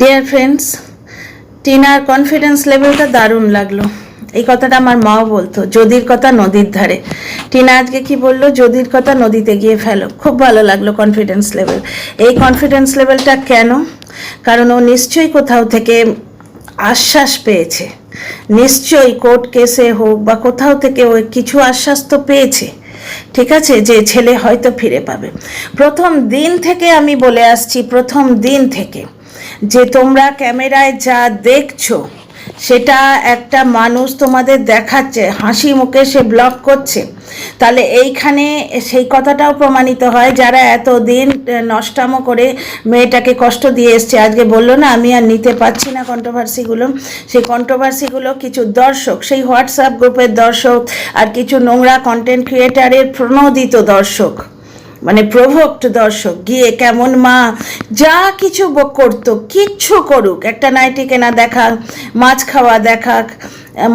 Dear friends, টিনার confidence লেভেলটা দারুণ লাগলো। এই কথাটা আমার মাও বলতো, যদির কথা নদীর ধারে। টিনা আজকে কি বললো, যদির কথা নদীতে গিয়ে ফেলো। খুব ভালো লাগলো কনফিডেন্স লেভেল। এই কনফিডেন্স লেভেলটা কেন? কারণ ও নিশ্চয়ই কোথাও থেকে আশ্বাস পেয়েছে, নিশ্চয়ই কোর্ট কেসে হোক বা কোথাও থেকে ও কিছু আশ্বাস তো পেয়েছে, ঠিক আছে, যে ছেলে হয়তো ফিরে পাবে। প্রথম দিন থেকে আমি বলে আসছি, প্রথম দিন থেকে, যে তোমরা ক্যামেরায় যা দেখছো সেটা একটা মানুষ তোমাদের দেখাচ্ছে, হাসি মুখে সে ব্লগ করছে। তাহলে এইখানে সেই কথাটাও প্রমাণিত হয়, যারা এতদিন নষ্টামো করে মেয়েটাকে কষ্ট দিয়ে এসছে, আজকে বললো না আমি আর নিতে পারছি না কন্ট্রোভার্সিগুলো, সেই কন্ট্রোভার্সিগুলো কিছু দর্শক, সেই হোয়াটসঅ্যাপ গ্রুপের দর্শক আর কিছু নোংরা কন্টেন্ট ক্রিয়েটারের প্রণোদিত দর্শক, মানে প্রভোক্ট দর্শক, গিয়ে কেমন মা যা কিছু করতো, কিচ্ছু করুক, একটা নাইটি কেনা দেখাক, মাছ খাওয়া দেখাক,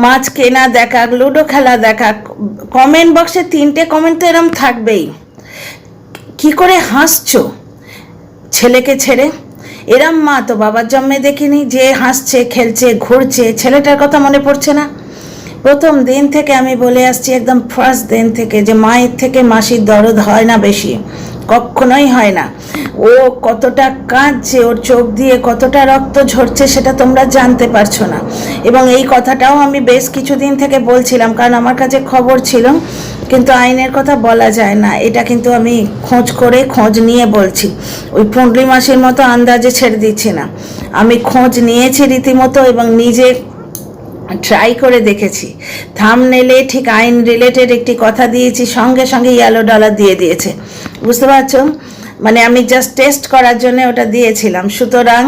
মাছ কেনা দেখাক, লুডো খেলা দেখাক, কমেন্ট বক্সে 3টে কমেন্ট তো এরম থাকবেই। কি করে হাসছো ছেলেকে ছেড়ে? এরম মা তো বাবার জন্মে দেখিনি, যে হাসছে, খেলছে, ঘুরছে, ছেলেটার কথা মনে পড়ছে না? প্রথম দিন থেকে আমি বলে আসছি, একদম ফার্স্ট দিন থেকে, যে মায়ের থেকে মাসির দরদ হয় না বেশি, কখনোই হয় না। ও কতটা কাঁদছে, ওর চোখ দিয়ে কতটা রক্ত ঝরছে সেটা তোমরা জানতে পারছো না। এবং এই কথাটাও আমি বেশ কিছুদিন থেকে বলছিলাম, কারণ আমার কাছে খবর ছিল, কিন্তু আইনের কথা বলা যায় না, এটা কিন্তু আমি খোঁজ নিয়ে বলছি। ওই পুঁটলি মাসির মতো আন্দাজে ছেড়ে দিচ্ছি না, আমি খোঁজ নিয়েছি রীতিমতো, এবং নিজে ট্রাই করে দেখেছি। থাম্বনেলে ঠিক আইন রিলেটেড একটি কথা দিয়েছি, সঙ্গে সঙ্গে ইয়েলো ডলার দিয়ে দিয়েছে, বুঝতে পারছো? মানে আমি জাস্ট টেস্ট করার জন্য ওটা দিয়েছিলাম। সুতরাং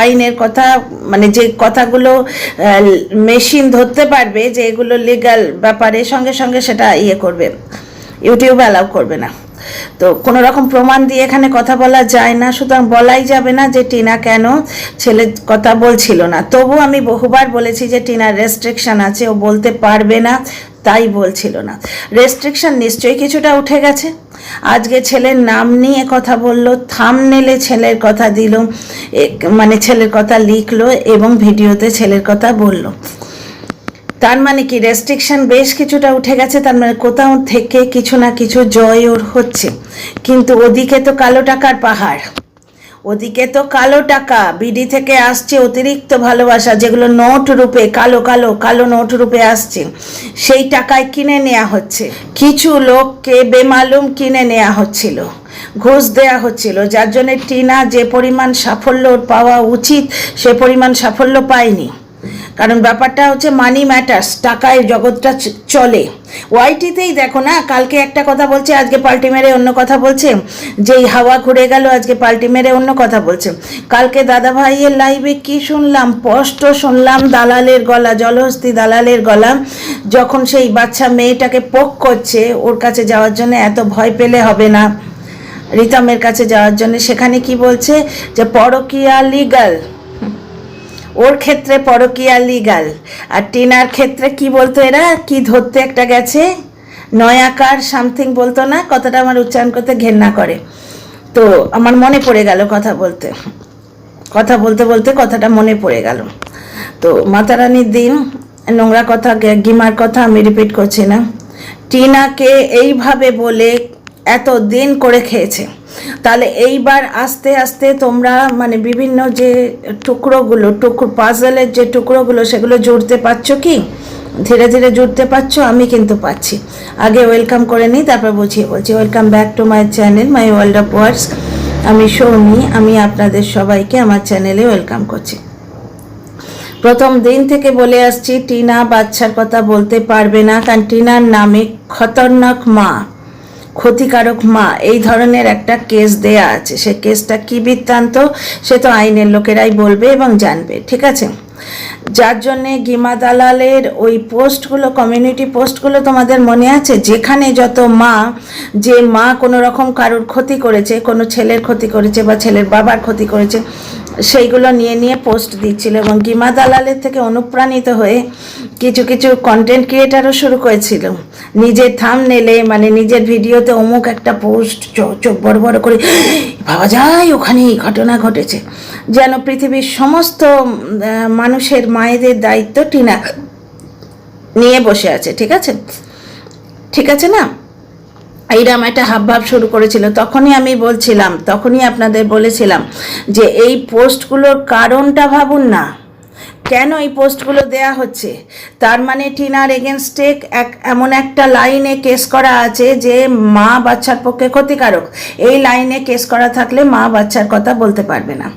আইনের কথা, মানে যে কথাগুলো মেশিন ধরতে পারবে যে এগুলো লিগ্যাল ব্যাপারে, সঙ্গে সঙ্গে সেটা করবে, ইউটিউব অ্যালাউ করবে না। তো কোনো রকম প্রমাণ দিয়ে এখানে কথা বলা যায় না, সুতরাং বলাই যাবে না যে টিনা কেন ছেলে কথা বলছিল না। তবু আমি বহুবার বলেছি যে টিনার রেস্ট্রিকশন আছে, ও বলতে পারবে না, তাই বলছিল না। রেস্ট্রিকশন নিশ্চয়ই কিছুটা উঠে গেছে। আজকে ছেলের নাম নিয়ে কথা বললো, থাম্বনেলে ছেলের কথা দিল, মানে ছেলের কথা লিখলো এবং ভিডিওতে ছেলের কথা বললো। তার মানে কি রেস্ট্রিকশন বেশ কিছুটা উঠে গেছে, তার মানে কোথাও থেকে কিছু না কিছু জয় ওর হচ্ছে। কিন্তু ওদিকে তো কালো টাকার পাহাড়, ওদিকে তো কালো টাকা, বিডি থেকে আসছে অতিরিক্ত ভালোবাসা, যেগুলো নোট রূপে, কালো কালো কালো নোট রূপে আসছে, সেই টাকায় কিনে নেওয়া হচ্ছে। কিছু লোককে বেমালুম কিনে নেওয়া হচ্ছিল, ঘুষ দেয়া হচ্ছিল, যার জন্য টিনা যে পরিমাণ সাফল্য পাওয়া উচিত সে পরিমাণ সাফল্য পায়নি। কারণ ব্যাপারটা হচ্ছে মানি ম্যাটার্স, টাকায় জগৎটা চলে। ওয়াইটিতেই দেখো না, কালকে একটা কথা বলছে, আজকে পাল্টি মেরে অন্য কথা বলছে, যেই হাওয়া ঘুরে গেল আজকে পাল্টি মেরে অন্য কথা বলছে। কালকে দাদা ভাইয়ের লাইভে কি শুনলাম, স্পষ্ট শুনলাম দালালের গলা, জলহস্তি দালালের গলা, যখন সেই বাচ্চা মেয়েটাকে পোক করছে, ওর কাছে যাওয়ার জন্য এত ভয় পেলে হবে না, রিতমের কাছে যাওয়ার জন্য, সেখানে কি বলছে যে পরকীয়া লিগাল, ওর ক্ষেত্রে পরকীয়া লিগাল। আর টিনার ক্ষেত্রে কি বলতো, এরা কি ধরতে একটা গেছে, নয়াকার সামথিং বলতো না, কথাটা আমার উচ্চারণ করতে ঘেন্না করে। তো আমার মনে পড়ে গেল কথা বলতে বলতে কথাটা মনে পড়ে গেল। তো মাতারানির দিন, নোংরা কথা, গিমার কথা আমি রিপিট করছি না। টিনাকে এইভাবে বলে এত দিন করে খেয়েছে, তাহলে এইবার আস্তে আস্তে তোমরা মানে বিভিন্ন যে টুকরোগুলো, পাজলের যে টুকরোগুলো, সেগুলো জুড়তে পারছো কি? ধীরে ধীরে জুড়তে পারছো? আমি কিন্তু পাচ্ছি। আগে ওয়েলকাম করে নিই, তারপর বুঝিয়ে বলছি। Welcome back to my channel, my world of words. আমি সৌমি, আমি আপনাদের সবাইকে আমার চ্যানেলে ওয়েলকাম করছি। প্রথম দিন থেকে বলে আসছি, টিনা বাচ্চার কথা বলতে পারবে না, কারণ টিনার নামে খতরনাক মা, ক্ষতিকারক মা, এই ধরনের একটা কেস দেয়া আছে। সে কেসটা কি বৃত্তান্ত সে তো আইনের লোকেরাই বলবে এবং জানবে, ঠিক আছে? যার জন্যে গিমা দালালের ওই পোস্টগুলো, কমিউনিটি পোস্টগুলো তোমাদের মনে আছে, যেখানে যত মা, যে মা কোনো রকম কারোর ক্ষতি করেছে, কোনো ছেলের ক্ষতি করেছে বা ছেলের বাবার ক্ষতি করেছে, সেইগুলো নিয়ে নিয়ে পোস্ট দিচ্ছিল এবং গিমা দালালের থেকে অনুপ্রাণিত হয়ে কিছু কিছু কন্টেন্ট ক্রিয়েটারও শুরু করেছিল নিজের থাম্বনেলে, মানে নিজের ভিডিওতে অমুক একটা পোস্ট চোখ বড় বড় করে ভাবা যায় ওখানে এই ঘটনা ঘটেছে, যেন পৃথিবীর সমস্ত মানুষের মায়েদের দায়িত্ব টিনা নিয়ে বসে আছে। ঠিক আছে, ঠিক আছে না, এইরকম একটা হাবভাব শুরু করেছিল। তখনই আমি বলছিলাম, তখনই আপনাদের বলেছিলাম যে এই পোস্টগুলোর কারণটা ভাবুন না, কেন এই পোস্টগুলো দেয়া হচ্ছে। তার মানে টিনার এগেনস্টে এমন একটা লাইনে কেস করা আছে যে মা বাচ্চার পক্ষে ক্ষতিকারক। এই লাইনে কেস করা থাকলে মা বাচ্চার কথা বলতে পারবে না।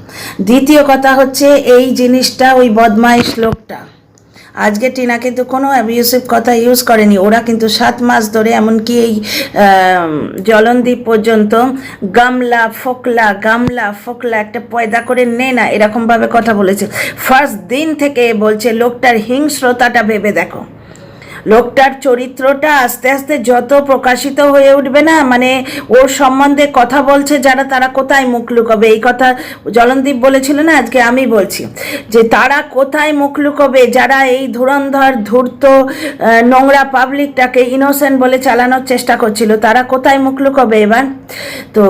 দ্বিতীয় কথা হচ্ছে এই জিনিসটা ওই বদমাইশ লোকটা, আজকে টিনা কিন্তু কোনো অ্যাবিউসিভ কথা ইউজ করেনি। ওরা কিন্তু 7 মাস ধরে, এমনকি এই জলনদ্বীপ পর্যন্ত গামলা ফোকলা একটা পয়দা করে নে না এরকমভাবে কথা বলেছে। ফার্স্ট দিন থেকে বলছে লোকটার হিংস্রতাটা ভেবে দেখো, লোকটার চরিত্রটা আস্তে আস্তে যত প্রকাশিত হয়ে উঠবে না, মানে ওর সম্বন্ধে কথা বলছে যারা, তারা কোথায় মুখ লুকোবে। এই কথা জলনদীপ বলেছিল না, আজকে আমি বলছি যে তারা কোথায় মুখ লুকোবে, যারা এই ধুরন্ধর ধূর্ত নোংরা পাবলিকটাকে ইনোসেন্ট বলে চালানোর চেষ্টা করছিল, তারা কোথায় মুখ লুকোবে এবার। তো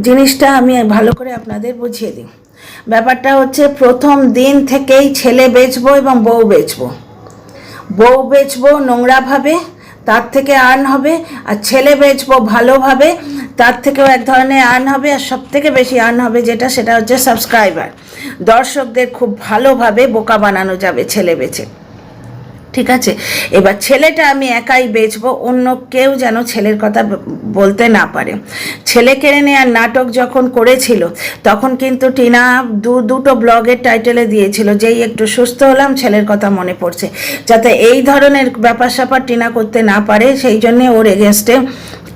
জিনিসটা আমি ভালো করে আপনাদের বুঝিয়ে দিই। ব্যাপারটা হচ্ছে প্রথম দিন থেকেই ছেলে বেচবো এবং বউ বেচবো নোংরাভাবে, তার থেকে আর্ন হবে, আর ছেলে বেচবো ভালোভাবে, তার থেকেও এক ধরনের আর্ন হবে। আর সব থেকে বেশি আর্ন হবে সেটা হচ্ছে সাবস্ক্রাইবার, দর্শকদের খুব ভালোভাবে বোকা বানানো যাবে ছেলে বেচে। ঠিক আছে, এবার ছেলেটা আমি একাই বেচবো, অন্য কেউ যেন ছেলের কথা বলতে না পারে। ছেলে কেড়ে নেওয়ার নাটক যখন করেছিল তখন কিন্তু টিনা দুটো ব্লগের টাইটেলে দিয়েছিল যেই একটু সুস্থ হলাম ছেলের কথা মনে পড়ছে, যাতে এই ধরনের ব্যাপার স্যাপার টিনা করতে না পারে, সেই জন্যে ওর এগেনস্টে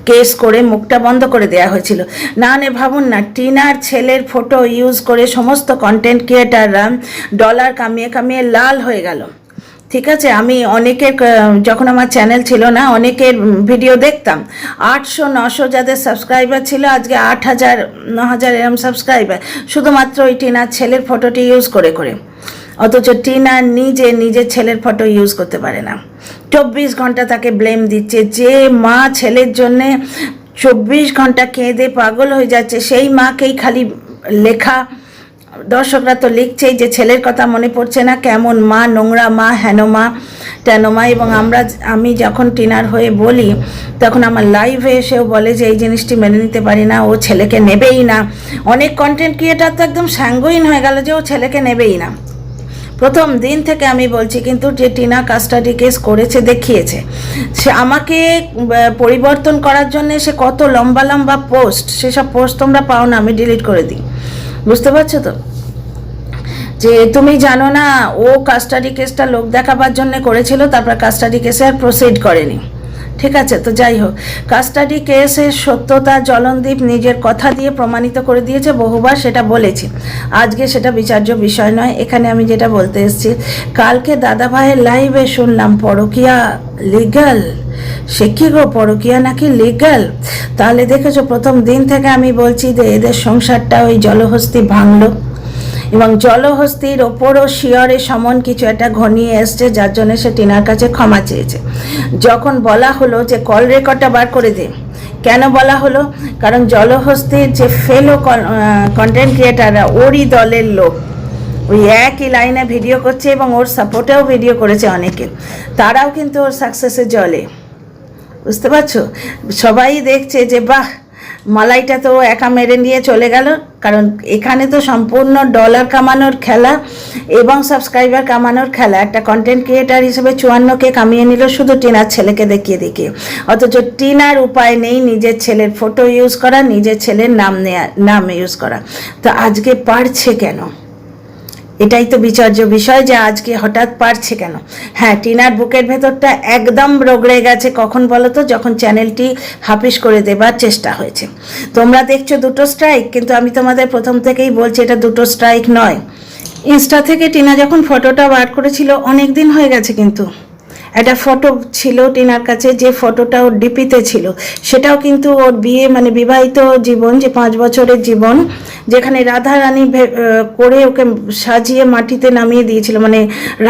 কেস করে মুখটা বন্ধ করে দেওয়া হয়েছিল। না নে ভাবুন না, টিনার ছেলের ফটো ইউজ করে সমস্ত কন্টেন্ট ক্রিয়েটাররা ডলার কামিয়ে লাল হয়ে গেল। ঠিক আছে, আমি অনেকের, যখন আমার চ্যানেল ছিল না, অনেকের ভিডিও দেখতাম, 800-900 যাদের সাবস্ক্রাইবার ছিল, আজকে 8000-9000 এরম সাবস্ক্রাইবার, শুধুমাত্র ওই টিনার ছেলের ফটোটি ইউজ করে। অথচ টিনা নিজের ছেলের ফটো ইউজ করতে পারে না। 24 ঘন্টা তাকে ব্লেম দিচ্ছে। যে মা ছেলের জন্যে 24 ঘন্টা কেঁদে পাগল হয়ে যাচ্ছে, সেই মাকেই খালি লেখা, দর্শকরা তো লিখছেই যে ছেলের কথা মনে পড়ছে না, কেমন মা, নোংরা মা, হেন মা তেন মা। এবং আমি যখন টিনার হয়ে বলি তখন আমার লাইভে এসেও বলে যে এই জিনিসটি মেনে নিতে পারি না, ও ছেলেকে নেবেই না। অনেক কন্টেন্ট ক্রিয়েটার তো একদম সাঙ্গহীন হয়ে গেল যে ও ছেলেকে নেবেই না। প্রথম দিন থেকে আমি বলছি, কিন্তু যে টিনা কাস্টাডি কেস করেছে দেখিয়েছে, সে আমাকে পরিবর্তন করার জন্য সে কত লম্বা পোস্ট, সেসব পোস্ট তোমরা পাও না, আমি ডিলিট করে দিই। বুঝতে পারছো তো, যে তুমি জানো না ও কাস্টাডি কেসটা লোক দেখাবার জন্য করেছিল, তারপর কাস্টাডি কেসে আর প্রসিড করেনি। ঠিক আছে, তো যাই হোক, কাস্টাডি কেসের সত্যতা জলনদীপ নিজের কথা দিয়ে প্রমাণিত করে দিয়েছে, বহুবার সেটা বলেছি। আজকে সেটা বিচার্য বিষয় নয়। এখানে আমি যেটা বলতে এসেছি, কালকে দাদা ভাইয়ের লাইভে শুনলাম পরকীয়া লিগ্যাল। সে কি গো, পরকীয়া নাকি লিগ্যাল? তাহলে দেখেছো, প্রথম দিন থেকে আমি বলছি যে এদের সংসারটা ওই জলহস্তি ভাঙলো, এবং জলহস্তির ওপরও শিয়রে সমন কিছু একটা ঘনিয়ে এসছে, যার জন্য সে টিনার কাছে ক্ষমা চেয়েছে। যখন বলা হলো যে কল রেকর্ডটা বার করে দে, কেন বলা হলো? কারণ জলহস্তির যে ফেলো কন্টেন্ট ক্রিয়েটাররা ওরই দলের লোক, ওই একই লাইনে ভিডিও করছে এবং ওর সাপোর্টেও ভিডিও করেছে অনেকে, তারাও কিন্তু ওর সাকসেসে জলে। বুঝতে পারছো, সবাই দেখছে যে বাহ, মালাইটা তো একা মেরে নিয়ে চলে গেল। কারণ এখানে তো সম্পূর্ণ ডলার কামানোর খেলা এবং সাবস্ক্রাইবার কামানোর খেলা। একটা কন্টেন্ট ক্রিয়েটার হিসেবে 54কে কামিয়ে নিল শুধু টিনার ছেলেকে দেখিয়ে। অথচ টিনার উপায় নেই নিজের ছেলের ফটো ইউজ করা, নিজের ছেলের নাম ইউজ করা। তো আজকে পারছে কেন? এটাই তো বিচার্য বিষয়, যে আজকে হঠাৎ পারছে কেন। হ্যাঁ, টিনার বুকের ভেতরটা একদম রগড়ে গেছে। কখন বলো তো? যখন চ্যানেলটি হাফিস করে দেবার চেষ্টা হয়েছে। তোমরা দেখছো 2টো স্ট্রাইক, কিন্তু আমি তোমাদের প্রথম থেকেই বলছি এটা 2টো স্ট্রাইক নয়। ইনস্টা থেকে টিনা যখন ফটোটা বার করেছিল, অনেক দিন হয়ে গেছে, কিন্তু একটা ফটো ছিল টিনার কাছে, যে ফটোটা ওর ডিপিতে ছিল, সেটাও কিন্তু ওর বিয়ে মানে বিবাহিত জীবন, যে 5 বছরের জীবন, যেখানে রাধা রানী করে ওকে সাজিয়ে মাটিতে নামিয়ে দিয়েছিল, মানে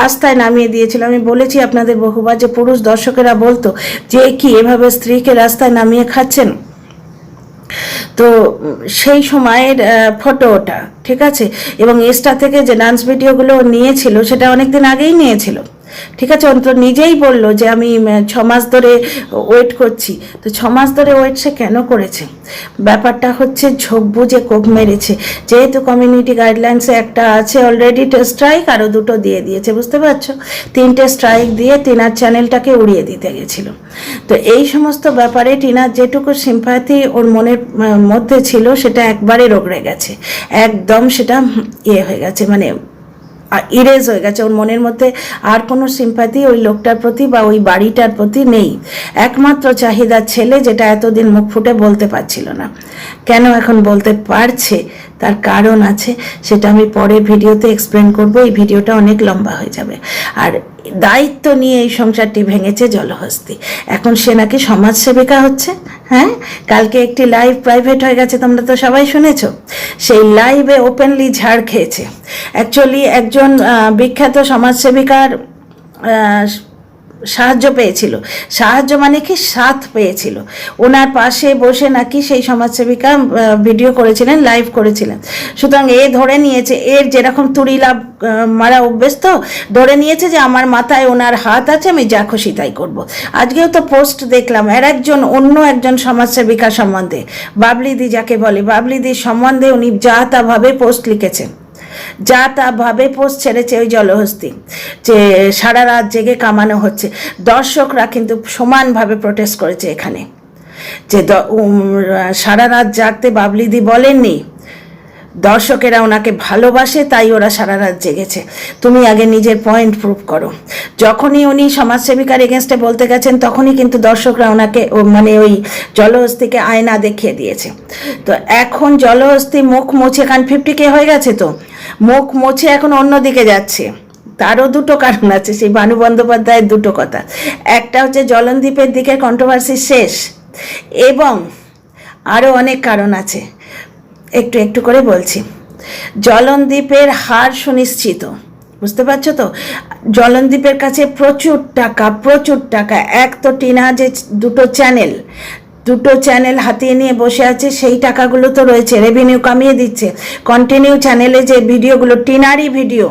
রাস্তায় নামিয়ে দিয়েছিল। আমি বলেছি আপনাদের বহুবার যে পুরুষ দর্শকেরা বলতো যে কি এভাবে স্ত্রীকে রাস্তায় নামিয়ে খাচ্ছেন। তো সেই সময়ের ফটো ওটা, ঠিক আছে। এবং ইনস্টা থেকে যে ডান্স ভিডিওগুলো নিয়েছিল সেটা অনেক দিন আগেই নিয়েছিল, ঠিক আছে। অন্তত নিজেই বলল যে আমি 6 মাস ধরে ওয়েট করছি। তো 6 মাস ধরে ওয়েট সে কেন করেছে? ব্যাপারটা হচ্ছে ঝোঁক বুঝে কোপ মেরেছে, যেহেতু কমিউনিটি গাইডলাইন্সে একটা আছে অলরেডি স্ট্রাইক, আরও 2টো দিয়ে দিয়েছে, বুঝতে পারছো। 3টে স্ট্রাইক দিয়ে টিনার চ্যানেলটাকে উড়িয়ে দিতে গেছিল। তো এই সমস্ত ব্যাপারে টিনার যেটুকু সিম্প্যাথি ওর মনের মধ্যে ছিল সেটা একবারে রগড়ে গেছে, একদম সেটা হয়ে গেছে, মানে ইরেজ হয়ে গেছে। ওর মনের মধ্যে আর কোনো সিম্প্যাথি ওই লোকটার প্রতি বা ওই বাড়িটার প্রতি নেই। একমাত্র চাহিদা ছেলে, যেটা এতদিন মুখ ফুটে বলতে পারছিল না। কেন এখন বলতে পারছে তার কারণ আছে, সেটা আমি পরের ভিডিওতে এক্সপ্লেন করব। এই ভিডিওটা অনেক লম্বা হয়ে যাবে। আর দায়িত্ব নিয়ে এই সংসারটি ভেঙেছে জলহস্তি। এখন সে নাকি সমাজসেবিকা হচ্ছে। হ্যাঁ, কালকে একটি লাইভ প্রাইভেট হয়ে গেছে, তোমরা তো সবাই শুনেছো। সেই লাইভে ওপেনলি ঝাড় খেয়েছে। অ্যাকচুয়ালি একজন বিখ্যাত সমাজসেবিকার সাহায্য পেয়েছিল, সাহায্য মানে কি সাথ পেয়েছিল। ওনার পাশে বসে নাকি সেই সমাজসেবিকা ভিডিও করেছিলেন, লাইভ করেছিলেন। সুতরাং এ ধরে নিয়েছে, এর যেরকম তুড়ি লাভ মারা অভ্যস্ত, ধরে নিয়েছে যে আমার মাথায় ওনার হাত আছে, আমি যা খুশি তাই করব। আজকেও তো পোস্ট দেখলাম অন্য একজন সমাজসেবিকা সম্বন্ধে, বাবলিদি যাকে বলে, বাবলিদির সম্বন্ধে উনি যা তা ভাবে পোস্ট লিখেছেন, যা তা ভাবে পোস্ট ছেড়েছে ওই জলহস্তি, যে সারা রাত জেগে কামানো হচ্ছে। দর্শকরা কিন্তু সমানভাবে প্রোটেস্ট করেছে এখানে, যে সারা রাত জাগতে বাবলিদি বলেননি, দর্শকেরা ওনাকে ভালোবাসে তাই ওরা সারা রাত জেগেছে। তুমি আগে নিজের পয়েন্ট প্রুভ করো। যখনই উনি সমাজসেবিকার এগেনস্টে বলতে গেছেন তখনই কিন্তু দর্শকরা ওনাকে মানে ওই জলহস্তিকে আয়না দেখিয়ে দিয়েছে। তো এখন জলহস্তি মুখ মুছে, কারণ 50K হয়ে গেছে, তো মুখ মুছে এখন অন্যদিকে যাচ্ছে। তারও 2টো কারণ আছে, সেই ভানু বন্দ্যোপাধ্যায়ের 2টো কথা। একটা হচ্ছে জলনদীপের দিকের কন্ট্রোভার্সি শেষ, এবং আরও অনেক কারণ আছে, একটু একটু করে বলছি। জলনদীপের হার সুনিশ্চিত, বুঝতে পারছো তো। জলনদীপের কাছে প্রচুর টাকা। এক তো টিনা যে 2টো চ্যানেল হাতিয়ে নিয়ে বসে আছে, সেই টাকাগুলো তো রয়েছে, রেভিনিউ কামিয়ে দিচ্ছে। কন্টিনিউ চ্যানেলে যে ভিডিওগুলো টিনারই ভিডিও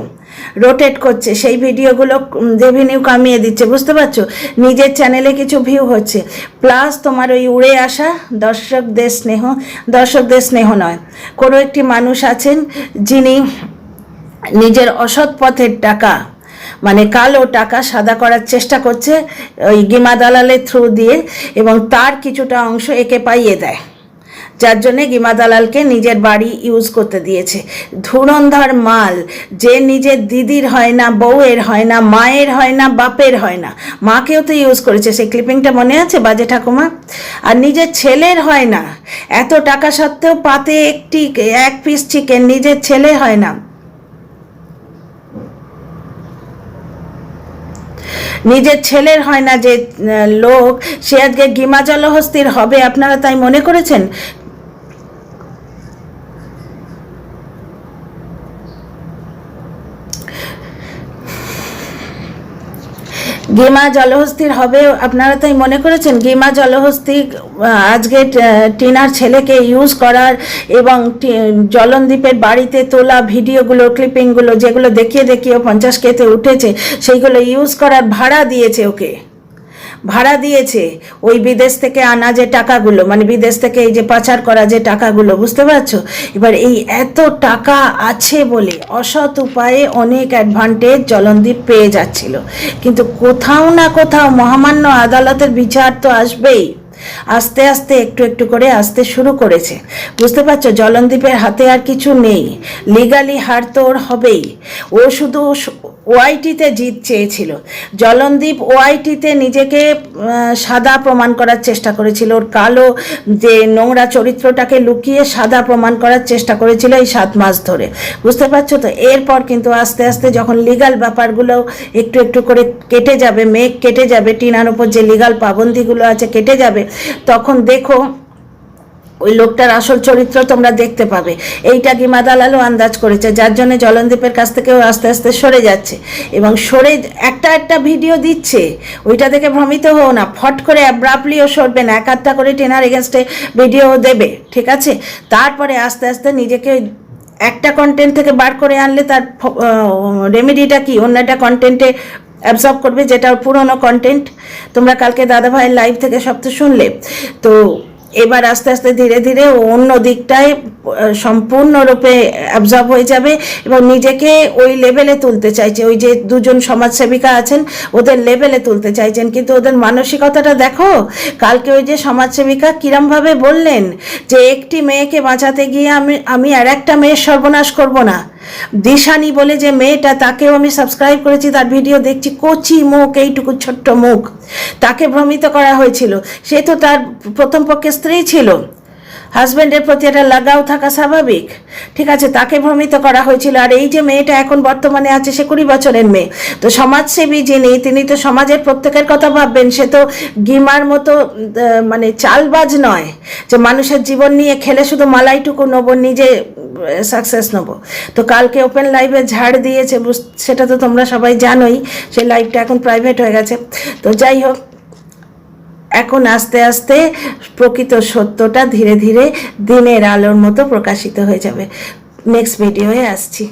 রোটেট করছে, সেই ভিডিওগুলো রেভিনিউ কামিয়ে দিচ্ছে, বুঝতে পারছো। নিজের চ্যানেলে কিছু ভিউ হচ্ছে, প্লাস তোমার ওই উড়ে আসা দর্শকদের স্নেহ নয়, কোনো একটি মানুষ আছেন যিনি নিজের অসৎ পথের টাকা, মানে কালো টাকা সাদা করার চেষ্টা করছে ওই গিমা দালালের থ্রু দিয়ে, এবং তার কিছুটা অংশ একে পাইয়ে দেয়, যার জন্যে গিমা দালালকে নিজের বাড়ি ইউজ করতে দিয়েছে। ধুরন্ধর মাল, যে নিজের দিদির হয় না, বউয়ের হয় না, মায়ের হয় না, বাপের হয় না, মাকেও তো ইউজ করেছে, সেই ক্লিপিংটা মনে আছে বাজে ঠাকুমা। আর নিজের ছেলের হয় না, এত টাকা সত্ত্বেও পাতে এক পিস চিকেন নিজের ছেলে হয় না, নিজের ছেলের হয় না যে লোক, সে আজকে গিমা জলহস্তির হবে আপনারা তাই মনে করেছেন? গিমা জলহস্তির হবে আপনারা তাই মনে করেছেন? গিমা জলহস্তি আজকে টিনার ছেলেকে ইউজ করার, এবং জলনদীপের বাড়িতে তোলা ভিডিওগুলো, ক্লিপিংগুলো যেগুলো দেখিয়ে 50Kতে উঠেছে, সেইগুলো ইউজ করার ভাড়া দিয়েছে, ওকে ভাড়া দিয়েছে ওই বিদেশ থেকে আনা যে টাকাগুলো, মানে বিদেশ থেকে এই যে পাচার করা যে টাকাগুলো, বুঝতে পারছো। এবার এই এত টাকা আছে বলে অসৎ উপায়ে অনেক অ্যাডভান্টেজ জলনদীপ পেয়ে যাচ্ছিল, কিন্তু কোথাও না কোথাও মহামান্য আদালতের বিচার তো আসবেই। আস্তে আস্তে একটু করে আসতে শুরু করেছে, বুঝতে পারছো। জলনদীপের হাতে আর কিছু নেই, লিগালি হার তো ওর হবেই। ও ওআইটিতে জিত চেয়েছিল। জলনদীপ ওআইটিতে নিজেকে সাদা প্রমাণ করার চেষ্টা করেছিল, ওর কালো যে নোংরা চরিত্রটাকে লুকিয়ে সাদা প্রমাণ করার চেষ্টা করেছিল এই 7 মাস ধরে, বুঝতে পারছো তো। এরপর কিন্তু আস্তে আস্তে যখন লিগাল ব্যাপারগুলো একটু একটু করে কেটে যাবে, মেঘ কেটে যাবে, টিনার উপর যে লিগাল পাবন্দিগুলো আছে কেটে যাবে, তখন দেখো ওই লোকটার আসল চরিত্র তোমরা দেখতে পাবে। এইটা গিমা দালালও আন্দাজ করেছে, যার জন্য জলনদীপের কাছ থেকেও আস্তে আস্তে সরে যাচ্ছে এবং সরে একটা ভিডিও দিচ্ছে, ওইটা দেখে ভ্রমিত হও না। ফট করে অ্যাব্রাপ্টলিও সরবে না, 1-8টা করে টেনার এগেনস্টে ভিডিও দেবে, ঠিক আছে। তারপরে আস্তে আস্তে নিজেকে একটা কন্টেন্ট থেকে বার করে আনলে তার রেমেডিটা কি, অন্য একটা কন্টেন্টে অ্যাবজর্ব করবে, যেটা পুরনো কন্টেন্ট। তোমরা কালকে দাদাভাইয়ের লাইভ থেকে সব তো শুনলে। তো এবার আস্তে আস্তে ধীরে ধীরে অন্য দিকটায় সম্পূর্ণরূপে অ্যাবজর্ব হয়ে যাবে এবং নিজেকে ওই লেভেলে তুলতে চাইছে। ওই যে 2জন সমাজসেবিকা আছেন ওদের লেভেলে তুলতে চাইছেন, কিন্তু ওদের মানসিকতাটা দেখো। কালকে ওই যে সমাজসেবিকা কিরমভাবে বললেন যে একটি মেয়েকে বাঁচাতে গিয়ে আমি আর একটা মেয়ের সর্বনাশ করব না। দিশানি বলে যে মেয়েটা, তাকেও আমি সাবস্ক্রাইব করেছি, তার ভিডিও দেখছি, কচি মুখ, এইটুকু ছোট্ট মুখ, তাকে ভ্রমিত করা হয়েছিল। সে তো তার প্রথম পক্ষে স্ত্রী ছিল, হাজব্যান্ডের প্রতি একটা লাগাও থাকা স্বাভাবিক, ঠিক আছে, তাকে ভ্রমিত করা হয়েছিল। আর এই যে মেয়েটা এখন বর্তমানে আছে, সে 20 বছরের মেয়ে। তো সমাজসেবী যিনি, তিনি তো সমাজের প্রত্যেকের কথা ভাববেন। সে তো গিমার মতো মানে চালবাজ নয় যে মানুষের জীবন নিয়ে খেলে শুধু মালাইটুকু নেবো, নিজে সাকসেস নেবো। তো কালকে ওপেন লাইভে ঝাড় দিয়েছে, সেটা তো তোমরা সবাই জানোই। সেই লাইভটা এখন প্রাইভেট হয়ে গেছে। তো যাই হোক, এখন আস্তে আস্তে প্রকৃত সত্যটা ধীরে ধীরে দিনের আলোর মতো প্রকাশিত হয়ে যাবে। নেক্সট ভিডিওয়ে আসছি।